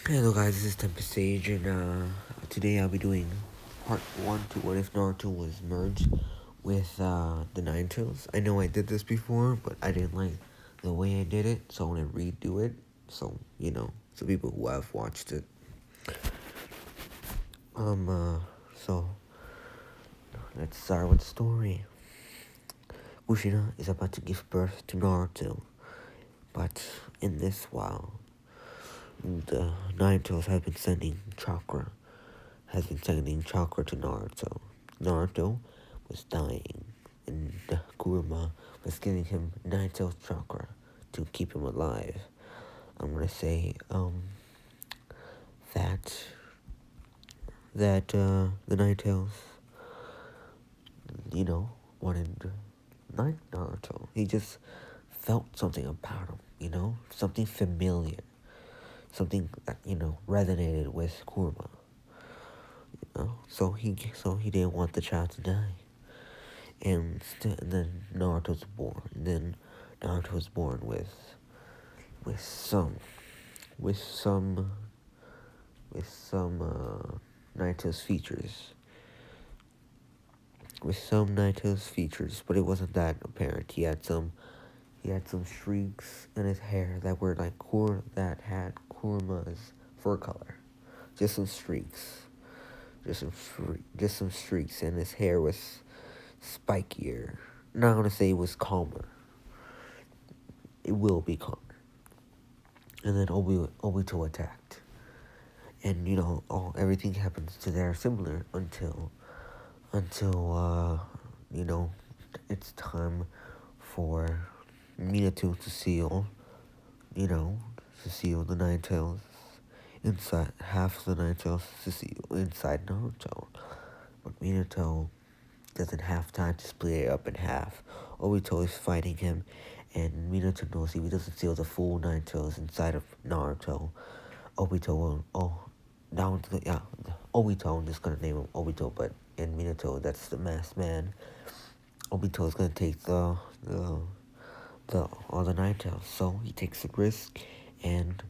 Hello guys, this is Tempest Sage, and today I'll be doing part 1 to what if Naruto was merged with the Nine Tails. I know I did this before, but I didn't like the way I did it, so I want to redo it, so people who have watched it. So let's start with the story. Kushina is about to give birth to Naruto, but in this while, the Nine Tails have been sending chakra to Naruto. Naruto was dying, and Kurama was giving him Nine Tails chakra to keep him alive. I'm gonna say that the Nine Tails, wanted to like Naruto. He just felt something about him, something familiar, something that resonated with Kurama. So he didn't want the child to die. And then Naruto was born. And then Naruto was born with some with some with some Naito's features. With some Naito's features, but it wasn't that apparent. He had some streaks in his hair that were like that had Kurama's fur color. Just some streaks. Just some streaks, and his hair was spikier. Not gonna say it was calmer. It will be calmer. And then Obito attacked, and everything happens to their similar until it's time for Minato to seal the Nine Tails inside half of the Nine Tails to seal inside Naruto, but Minato doesn't have time to split it up in half. Obito is fighting him, and Minato knows if he doesn't seal the full Nine Tails inside of Naruto, Obito will. Obito. I'm just gonna name him Obito, but in Minato, that's the masked man. Obito is gonna take all the Nine Tails, so he takes a risk and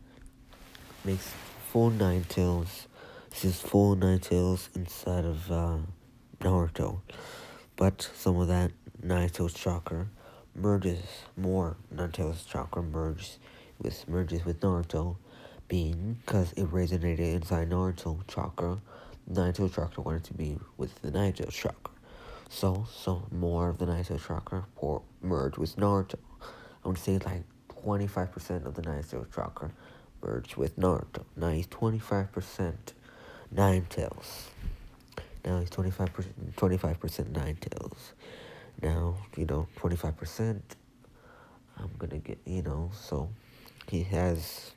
makes full Nine Tails. This is full Nine Tails inside of Naruto. But some of that Nine Tails chakra merges. More Nine Tails chakra merges with Naruto, being because it resonated inside Naruto chakra. Nine Tails chakra wanted to be with the Nine Tails chakra. So more of the Nine Tails chakra merged with Naruto. I would say like 25% of the Nine Tails chakra merged with Naruto. Now he's 25% Nine Tails. Now he's 25% Nine Tails. Now, 25%, I'm gonna get, so he has,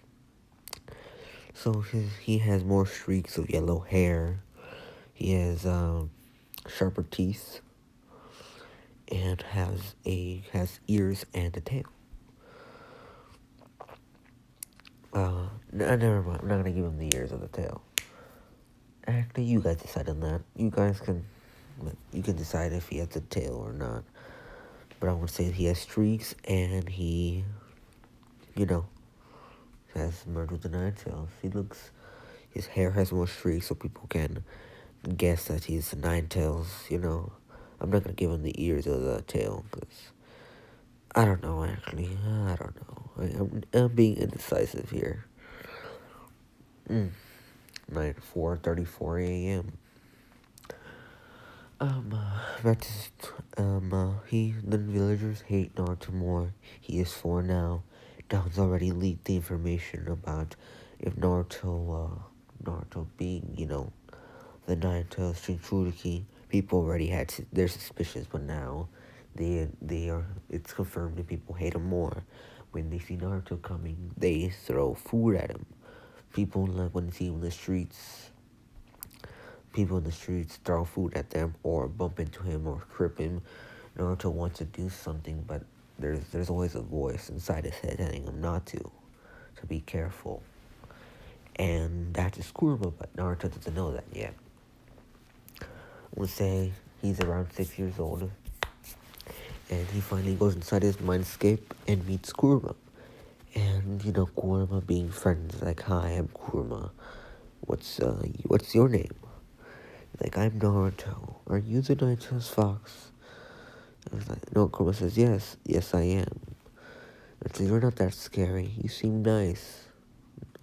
he has more streaks of yellow hair. He has, sharper teeth, and has ears and a tail. Never mind, I'm not gonna give him the ears or the tail. Actually, you guys decide on that. You can decide if he has a tail or not. But I would say he has streaks, and he, has merged with the Nine Tails. His hair has more streaks, so people can guess that he's Nine Tails, I'm not gonna give him the ears or the tail, because I don't know, actually. I don't know. I'm being indecisive here. 4:34 a.m. The villagers hate Naruto more. He is 4 now. Dawn's already leaked the information about if Naruto being, the Nine Tails Jinchuriki. People already had their suspicions, but now it's confirmed that people hate him more. When they see Naruto coming, they throw food at him. People, like, when they see him in the streets, people in the streets throw food at them or bump into him or trip him. Naruto wants to do something, but there's always a voice inside his head telling him not to be careful. And that is Kurama, but Naruto doesn't know that yet. We'll say he's around 6 years old, and he finally goes inside his mindscape and meets Kurama. And, Kurama being friends, like, hi, I'm Kurama. What's your name? Like, I'm Naruto. Are you the Nigel's Fox? I was like, no, Kurama says, yes, I am. I said, you're not that scary. You seem nice.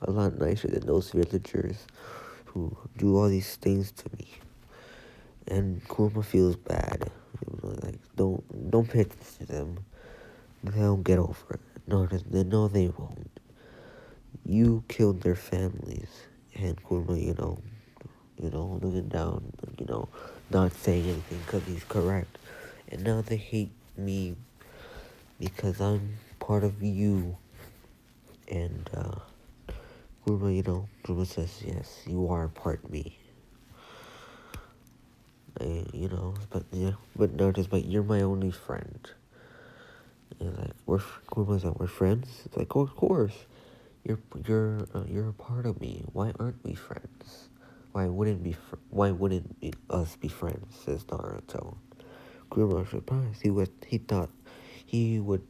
A lot nicer than those villagers who do all these things to me. And Kurama feels bad. Like, don't pay attention to them. They'll get over it. No, they won't. You killed their families. And Kurama, looking down, not saying anything because he's correct. And now they hate me because I'm part of you. And, Kurama says, yes, you are part of me. But Naruto's like, you're my only friend. And like, Kurama's like, we're friends? It's like, oh, of course. You're a part of me. Why aren't we friends? Why wouldn't us be friends? Says Naruto. Kurama was surprised. He thought he would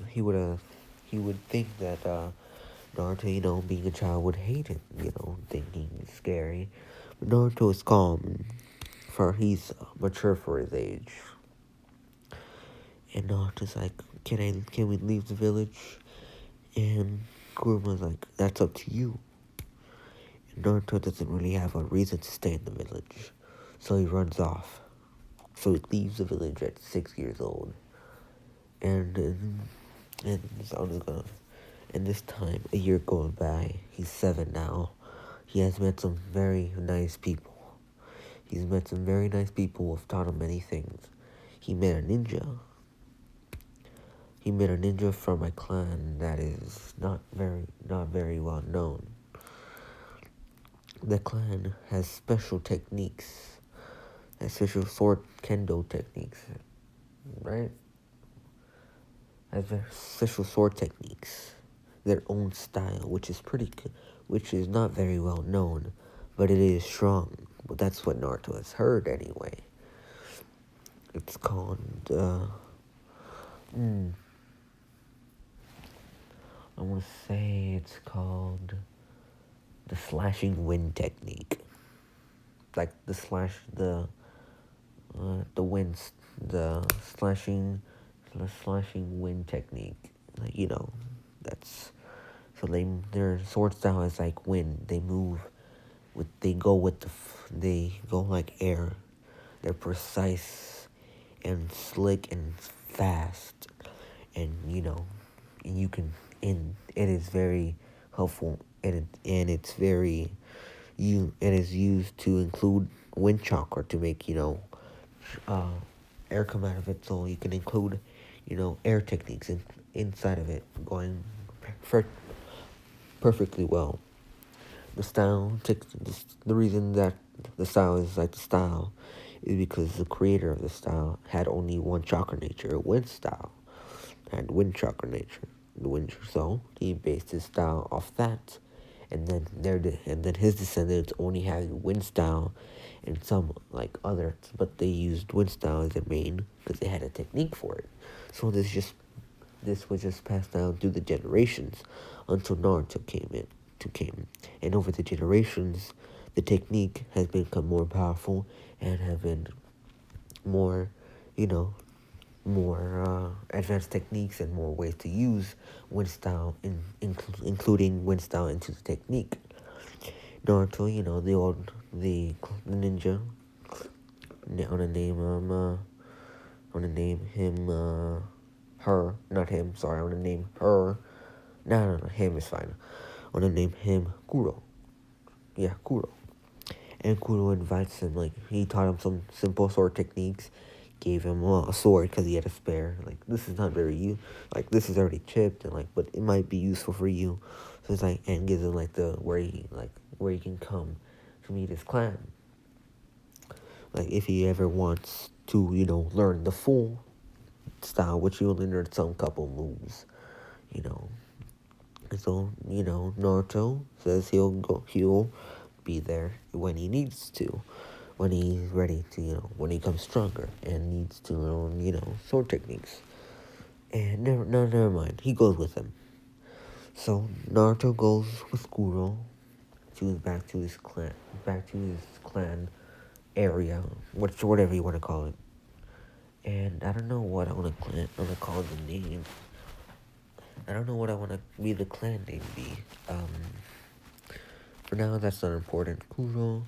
he would he would think that Naruto, being a child, would hate him. Thinking it's scary. But Naruto is calm, for he's mature for his age. And Naruto's like, can we leave the village? And Kuruma's like, that's up to you. And Naruto doesn't really have a reason to stay in the village, so he runs off. So he leaves the village at 6 years old. And this time, a year going by, he's 7 now. He has met some very nice people. He's met some very nice people who have taught him many things. He met a ninja. He met a ninja from a clan that is not very well known. The clan has special techniques, has special sword kendo techniques, right? Has special sword techniques, their own style, which is not very well known, but it is strong. But that's what Naruto has heard anyway. It's called I want to say it's called the slashing wind technique. Like the winds, the slashing wind technique. Like, that's, so their sword style is like wind. They go like air. They're precise and slick and fast. And, and it is very helpful, and it is used to include wind chakra to make air come out of it, so you can include air techniques inside of it, going perfectly well. The reason that the style is like the style is because the creator of the style had only one chakra nature, a wind style, had wind chakra nature. So he based his style off that, and then his descendants only had wind style and some like others, but they used wind style as their main because they had a technique for it. So this was just passed down through the generations until Naruto came, and over the generations, the technique has become more powerful and have been more, more advanced techniques and more ways to use wind style, including wind style into the technique. Naruto, the ninja. I want to name him her, not him. Sorry, I want to name her. No, him is fine. I want to name him Kudo. Yeah, Kudo. And Kudo invites him, like, he taught him some simple sword techniques, gave him a sword because he had a spare. Like, this is not very this is already chipped, and but it might be useful for you. So it's like, and gives him where he can come to meet his clan. Like, if he ever wants to, learn the full style, which he only learned some couple moves, And so, Naruto says he'll be there when he needs to, when he's ready to, when he comes stronger and needs to learn, sword techniques. And never mind, he goes with him. So Naruto goes with Kudo to back to his clan area, whatever you want to call it. And I don't know what I want to call the name. I don't know what I want to be the clan name be. For now, that's not important. Kudo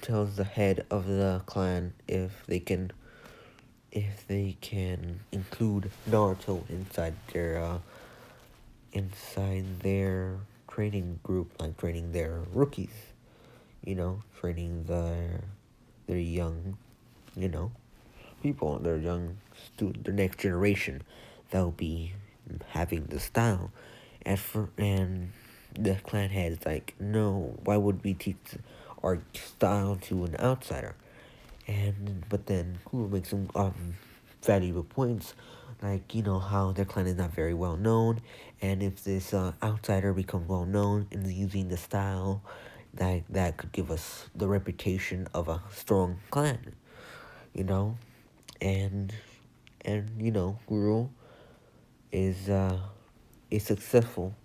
tells the head of the clan if they can include Naruto inside their training group, like training their rookies, training their young, you know, people, their young student, the next generation that'll be having the style. And the clan head is like, no, why would we teach our style to an outsider? But then Kuro makes some valuable points, like how their clan is not very well known, and if this outsider becomes well known and is using the style, that could give us the reputation of a strong clan, you know, and Kuro is successful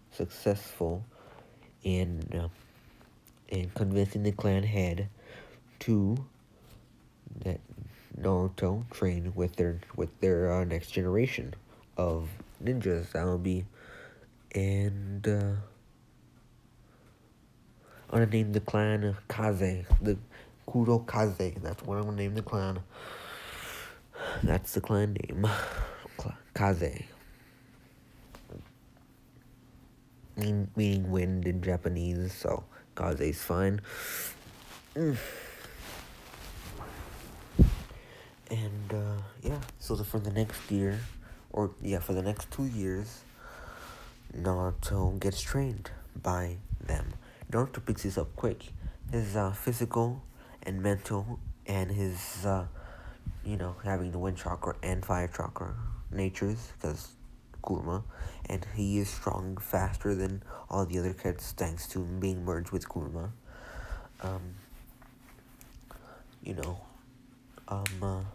in convincing the clan head to that Naruto train with their next generation of ninjas. That would be, and I'm gonna name the clan Kaze, the Kudo Kaze. That's what I'm gonna name the clan. That's the clan name, Kaze, meaning wind in Japanese. So Kaze's fine. And yeah, so for the next year, for the next 2 years, Naruto gets trained by them. Naruto picks this up quick. His physical and mental, and his having the wind chakra and fire chakra natures, because Kurama, and he is strong faster than all the other kids thanks to being merged with Kurama. You know, um,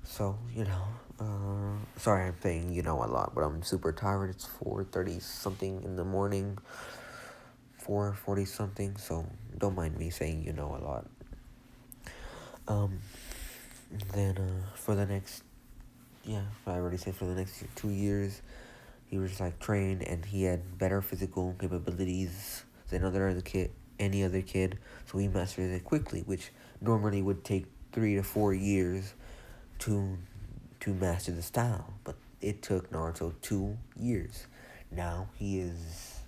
So, sorry I'm saying a lot, but I'm super tired. It's 4:30 something in the morning, 4:40 something, so don't mind me saying a lot. Um, then for the next, I already said for the next 2 years, he was like trained and he had better physical capabilities than any other kid, so he mastered it quickly, which normally would take 3 to 4 years to master the style, but it took Naruto 2 years. Now he is,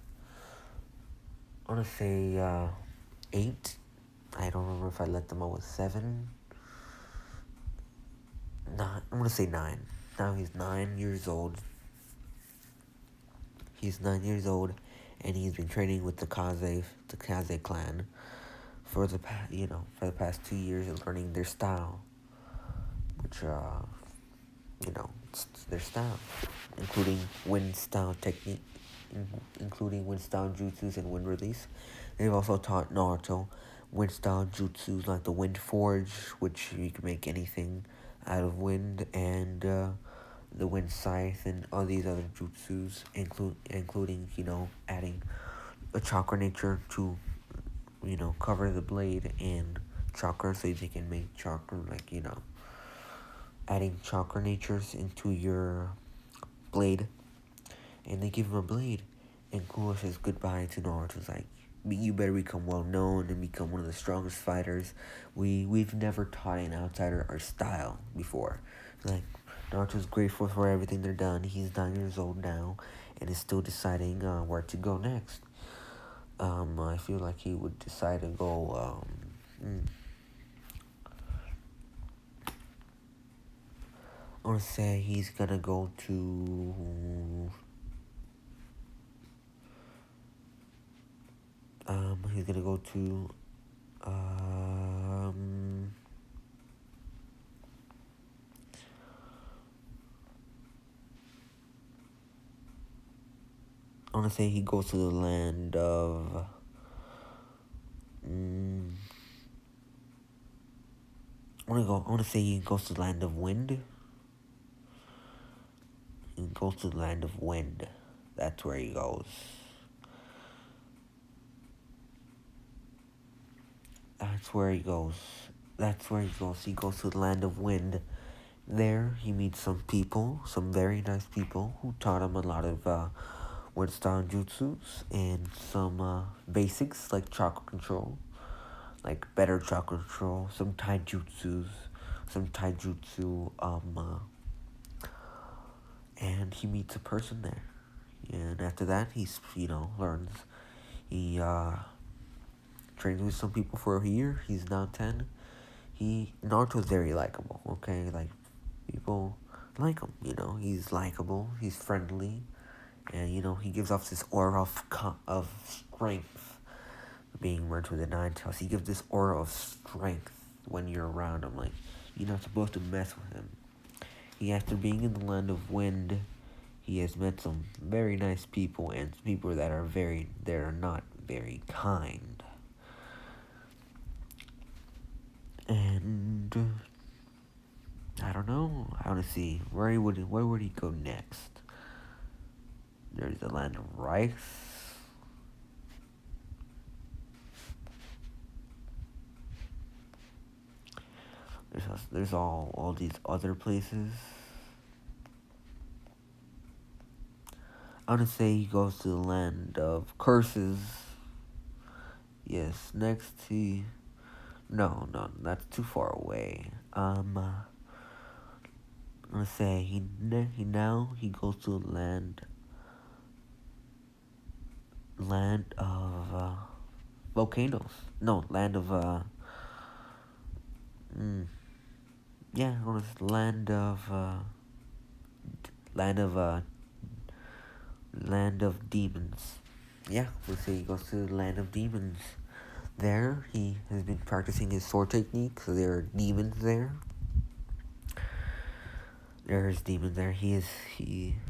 I want to say 8. I don't remember if I let them out with 7. I'm gonna say 9. Now he's 9 years old. He's 9 years old, and he's been training with the Kaze clan for the past 2 years and learning their style, which it's their style, including wind style technique, including wind style jutsus and wind release. They've also taught Naruto wind style jutsus like the wind forge, which you can make anything out of wind, and the wind scythe and all these other jutsus, including adding a chakra nature to cover the blade and chakra, so they can make chakra, like adding chakra natures into your blade, and they give him a blade, and Kuro says goodbye to Naruto's like, you better become well known and become one of the strongest fighters. We've never taught an outsider our style before. Like, Naruto's grateful for everything they're done. He's 9 years old now, and is still deciding where to go next. I feel like he would decide to go. I want to say he's gonna go to. He's gonna go to. I want to say he goes to the land of. I want to say he goes to the land of wind. He goes to the land of wind. That's where he goes. That's where he goes. That's where he goes. He goes to the land of wind. There, he meets some people, some very nice people, who taught him a lot of wind style jutsus and some basics like chakra control, like better chakra control, some taijutsus, some taijutsu, and he meets a person there. And after that, he's, learns. He trains with some people for a year. He's now 10. Naruto's very likable, okay? Like, people like him, He's likable, he's friendly, and, he gives off this aura of strength. Being merged with the Nine Tails, he gives this aura of strength when you're around him. Like, you're not supposed to mess with him. After being in the land of wind, he has met some very nice people and people that are not very kind. And I don't know. I want to see where would he go next. There's the land of rice. There's all these other places. I want to say he goes to the land of curses. Yes, next he... No, that's too far away. I'm gonna say he goes to the land of volcanoes. No, land of yeah, it was land of land of demons. Yeah, let's say he goes to the land of demons. There, he has been practicing his sword technique, so there are demons there. There's demons there. He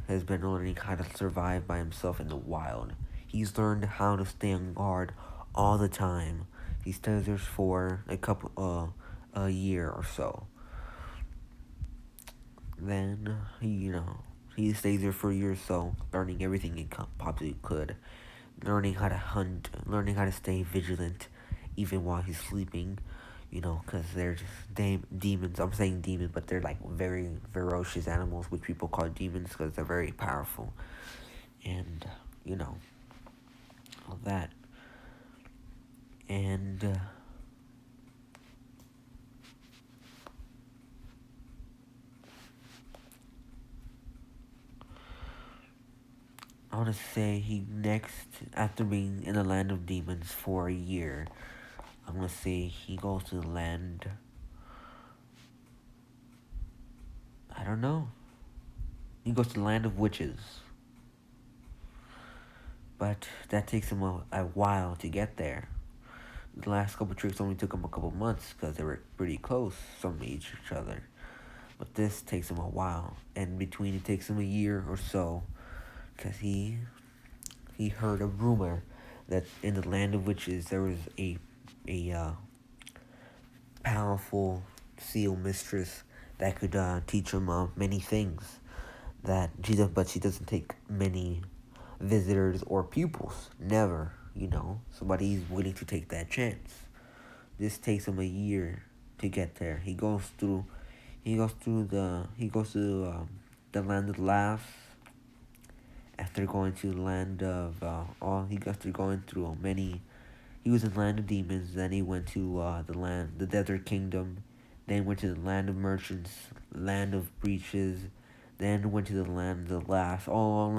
has been learning how to survive by himself in the wild. He's learned how to stay on guard all the time. He stays there for a year or so. Then he stays there for a year or so, learning everything he possibly could, learning how to hunt, learning how to stay vigilant, even while he's sleeping. Because they're just demons. I'm saying demons, but they're like very ferocious animals, which people call demons because they're very powerful. And, all that. And, I want to say after being in the land of demons for a year, I'm going to say he goes to the land... I don't know. He goes to the land of witches. But that takes him a while to get there. The last couple trips only took him a couple months because they were pretty close from each other. But this takes him a while. And between it takes him a year or so because he heard a rumor that in the land of witches there was a powerful seal mistress that could teach him many things. But she doesn't take many visitors or pupils. Never, Somebody's willing to take that chance. This takes him a year to get there. He goes to the land of laughs. After going to the land of after going through many, he was in the land of demons. Then he went to the desert kingdom. Then went to the land of merchants, land of breaches. Then went to the land of laughs. All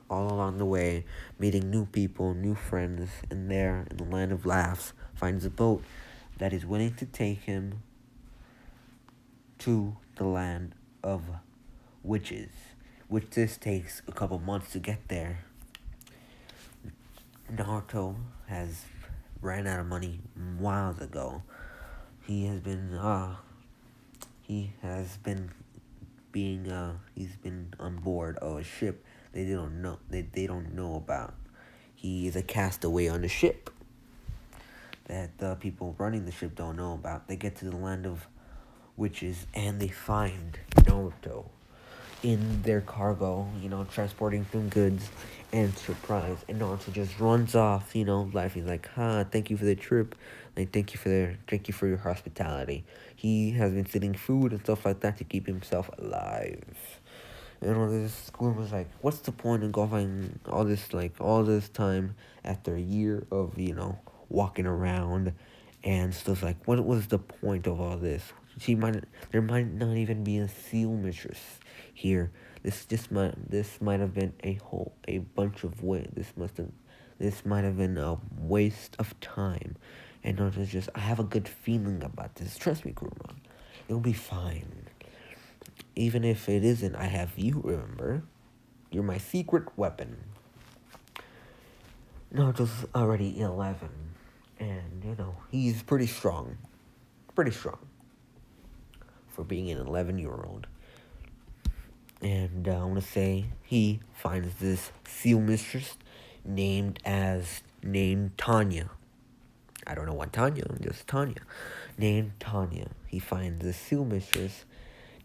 along the way, meeting new people, new friends, and there in the land of laughs finds a boat that is willing to take him to the land of witches, which this takes a couple months to get there. Naruto has ran out of money whiles ago. He's been on board of a ship they don't know about. He is a castaway on the ship that the people running the ship don't know about. They get to the land of witches and they find Naruto. in their cargo, transporting some goods and surprise. And Naruto just runs off, laughing like, thank you for the trip. Like, thank you for your hospitality. He has been stealing food and stuff like that to keep himself alive. And all this school was like, what's the point of going all this time after a year of, walking around and stuff like, what was the point of all this? There might not even be a seal mistress here. This might have been a bunch of waste. This might have been a waste of time. And not just, I have a good feeling about this. Trust me, Kuruma. It'll be fine. Even if it isn't, I have you, remember? You're my secret weapon. Naruto's already 11. And, he's pretty strong. Pretty strong. For being an 11-year-old. And I want to say he finds this seal mistress named Tanya. I don't know what Tanya, just Tanya. Named Tanya. He finds this seal mistress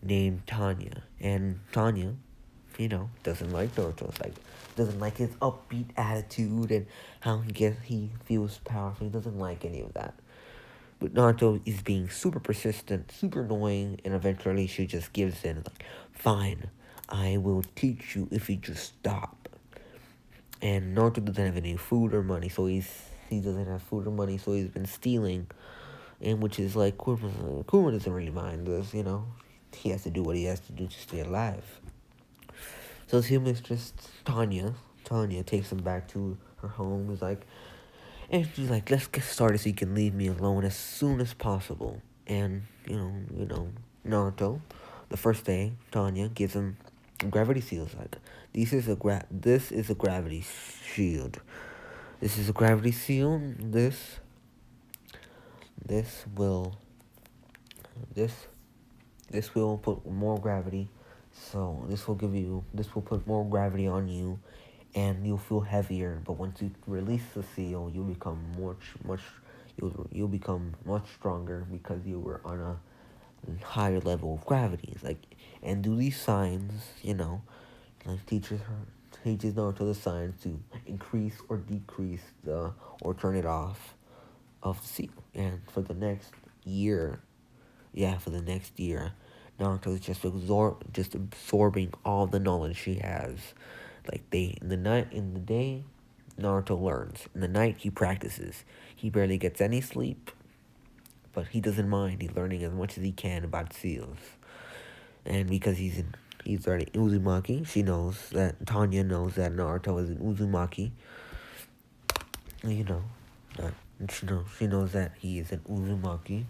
named Tanya. And Tanya, doesn't like Naruto. Doesn't like his upbeat attitude and how he feels powerful. He doesn't like any of that. But Naruto is being super persistent, super annoying, and eventually she just gives in. Like, fine, I will teach you if you just stop. And Naruto doesn't have any food or money, so he doesn't have food or money, so he's been stealing. And which is like, Kuma doesn't really mind this, He has to do what he has to do to stay alive. So his mistress, Tanya takes him back to her home. And she's like, let's get started so you can leave me alone as soon as possible. And, Naruto, the first day, Tanya gives him gravity seals. Like, this is a gravity shield. This is a gravity seal. This will put more gravity. So this will put more gravity on you, and you'll feel heavier. But once you release the seal, you'll become you'll become much stronger because you were on a higher level of gravity. And do these signs, teaches Naruto the signs to increase or decrease or turn it off of the seal. And for the next year, Naruto is just absorbing all the knowledge she has. In the day, Naruto learns. In the night, he practices. He barely gets any sleep, but he doesn't mind. He's learning as much as he can about seals. And because he's already Uzumaki, Tanya knows that Naruto is an Uzumaki. She knows that he is an Uzumaki.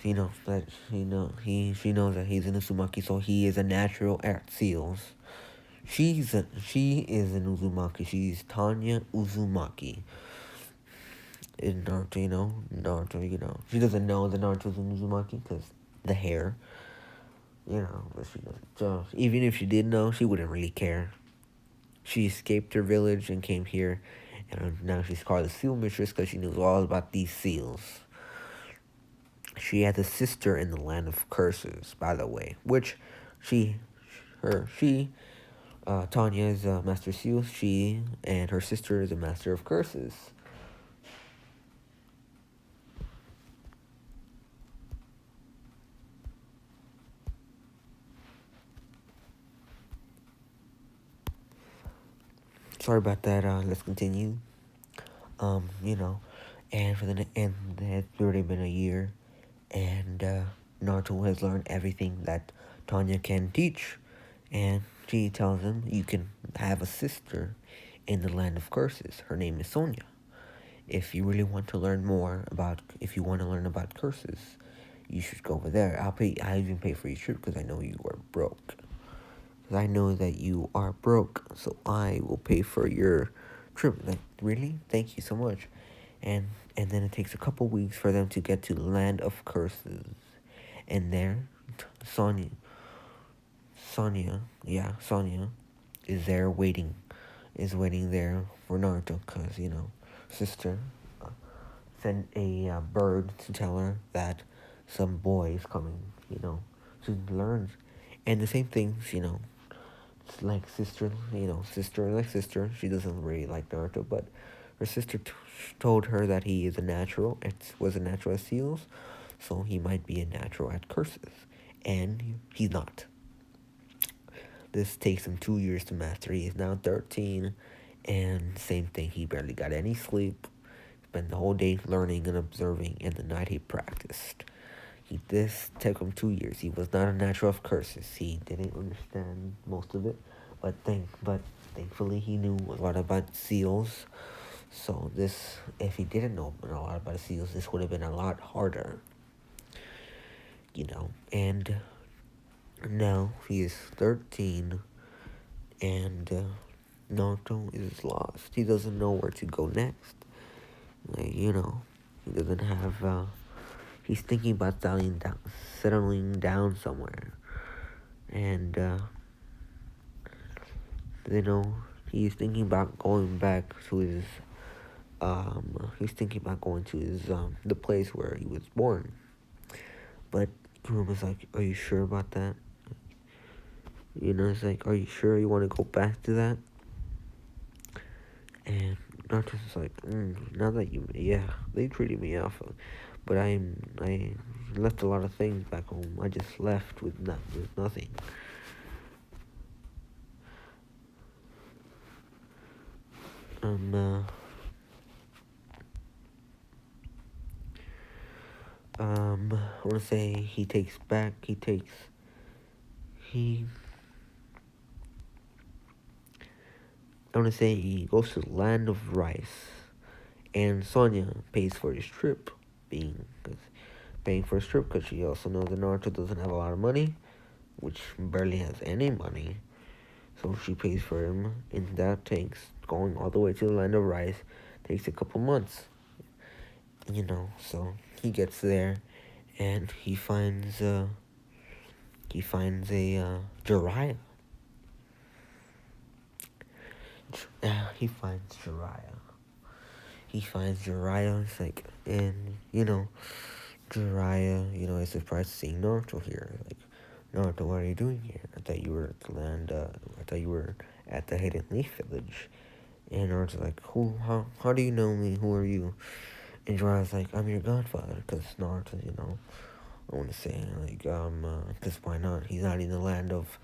She knows that she knows that he's an Uzumaki, so he is a natural at seals. She is an Uzumaki. She's Tanya Uzumaki. In Naruto, she doesn't know that Naruto's an Uzumaki because the hair, but she doesn't. So even if she did know, she wouldn't really care. She escaped her village and came here, and now she's called the Seal Mistress because she knows all about these seals. She has a sister in the land of curses, by the way, which Tanya is a master seal. She and her sister is a master of curses. Sorry about that. Let's continue. And it's already been a year, and Naruto has learned everything that Tanya can teach, and she tells him you can have a sister in the land of curses. Her name is Sonia. If you want to learn about curses, you should go over there. I even pay for your trip because I know you are broke. Because I know that you are broke, so I will pay for your trip. Like, really? Thank you so much. And then it takes a couple weeks for them to get to the land of curses. And there, Sonia is there waiting there for Naruto because, sister sent a bird to tell her that some boys coming, to learn. And the same things, it's like sister, sister like sister. She doesn't really like Naruto, but her sister told her that he is a natural, was a natural at seals, so he might be a natural at curses. And he's not. This takes him 2 years to master. He is now 13, and same thing, he barely got any sleep. Spent the whole day learning and observing, and the night he practiced. This took him 2 years. He was not a natural of curses. He didn't understand most of it, but thankfully he knew a lot about seals. So this, if he didn't know a lot about seals, this would have been a lot harder. And now he is 13, and Naruto is lost. He doesn't know where to go next. He doesn't have. He's thinking about settling down somewhere, and he's thinking about going back to his. He's thinking about going to his the place where he was born. But Kuruma's like, "Are you sure about that?" It's like, "Are you sure you want to go back to that?" And Naruto's like, "Now that they treated me awful, but I left a lot of things back home. I just left with nothing." I want to say I want to say he goes to the land of rice, and Sonya pays for his trip, paying for his trip because she also knows that Naruto doesn't have a lot of money, which barely has any money. So she pays for him, and that takes going all the way to the land of rice takes a couple months. So he gets there, and he finds a jiraiya. He finds jiraiya. It's like, and jiraiya, is surprised seeing Naruto here. Like, Naruto, what are you doing here? I thought you were at the land. I thought you were at the Hidden Leaf Village. And Naruto's like, how do you know me? Who are you? And Jiraiya's like, I'm your godfather, because Naruto, I want to say, like, because why not? He's not in the land of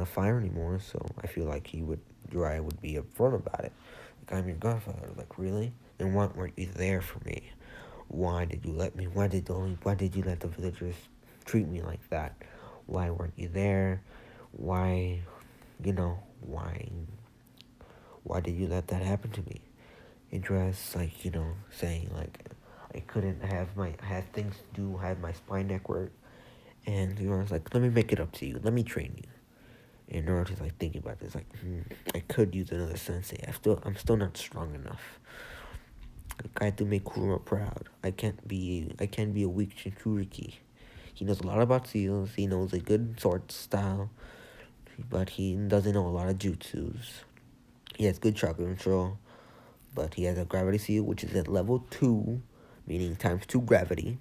fire anymore, so I feel like Jiraiya would be upfront about it. Like, I'm your godfather. Like, really? And why weren't you there for me? Why did you let you let the villagers treat me like that? Why weren't you there? Why, why did you let that happen to me? And Jiraiya's like, saying like, I couldn't have things to do, have my spine network. And Naruto's like, let me make it up to you. Let me train you. And Naruto's like thinking about this, like, I could use another sensei. I'm still not strong enough. Like, I have to make Kurama proud. I can't be a weak Jinchuriki. He knows a lot about seals. He knows a good sword style, but he doesn't know a lot of jutsus. He has good chakra control, but he has a gravity seal, which is at level 2, meaning times 2 gravity.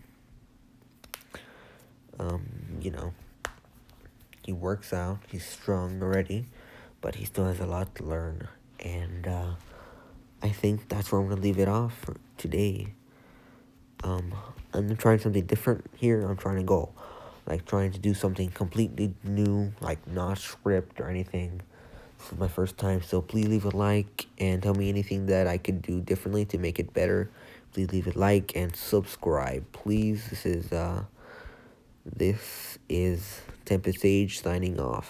He works out. He's strong already, but he still has a lot to learn. And I think that's where I'm gonna leave it off for today. I'm trying something different here. I'm trying to do something completely new, like not script or anything. This is my first time, so please leave a like and tell me anything that I could do differently to make it better. Please leave a like and subscribe, please. This is Tempest Sage signing off.